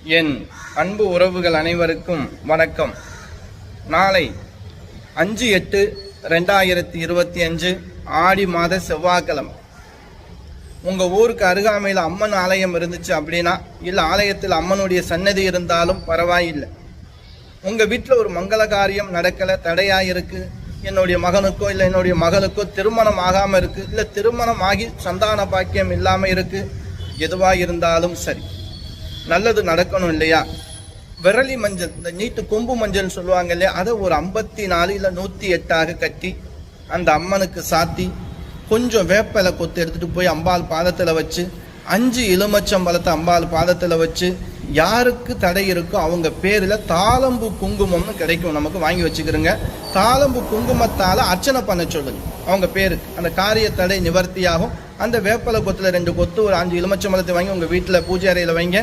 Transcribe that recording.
என் அன்பு உறவுகள் அனைவருக்கும் வணக்கம். நாளை 5/8/2025 ஆடி மாத செவ்வாய்க்கிழமை. உங்கள் ஊருக்கு அருகாமையில் அம்மன் ஆலயம் இருந்துச்சு அப்படின்னா, இல்லை ஆலயத்தில் அம்மனுடைய சன்னதி இருந்தாலும் பரவாயில்லை. உங்கள் வீட்டில் ஒரு மங்கள காரியம் நடக்கலை, தடையாக இருக்குது, என்னுடைய மகனுக்கோ இல்லை என்னுடைய மகளுக்கோ திருமணம் ஆகாமல் இருக்குது, இல்லை திருமணம் ஆகி சந்தான பாக்கியம் இல்லாமல் இருக்குது, எதுவாக இருந்தாலும் சரி, நல்லது நடக்கணும் இல்லையா? விரலி மஞ்சள், இந்த நீட்டு கொம்பு மஞ்சள் சொல்லுவாங்க இல்லையா, அதை ஒரு 54 இல்லை 108 கட்டி அந்த அம்மனுக்கு சாத்தி கொஞ்சம் வேப்பலை கொத்து எடுத்துகிட்டு போய் அம்பாள் பாதத்தில் வச்சு 5 எலுமிச்சம்பழத்தை அம்பாள் பாதத்தில் வச்சு யாருக்கு தடை இருக்கோ அவங்க பேரில் தாளம்பு குங்குமம்னு கிடைக்கும், நமக்கு வாங்கி வச்சுக்கிறோங்க. தாளம்பு குங்குமத்தால் அர்ச்சனை பண்ண சொல்லுங்க அவங்க பேருக்கு, அந்த காரிய தடை நிவர்த்தியாகும். அந்த வேப்பலை கொத்தில் 2 கொத்து ஒரு 5 எலுமிச்சம்பழத்தை வாங்கி உங்கள் வீட்டில் பூஜை அறையில் வைங்க.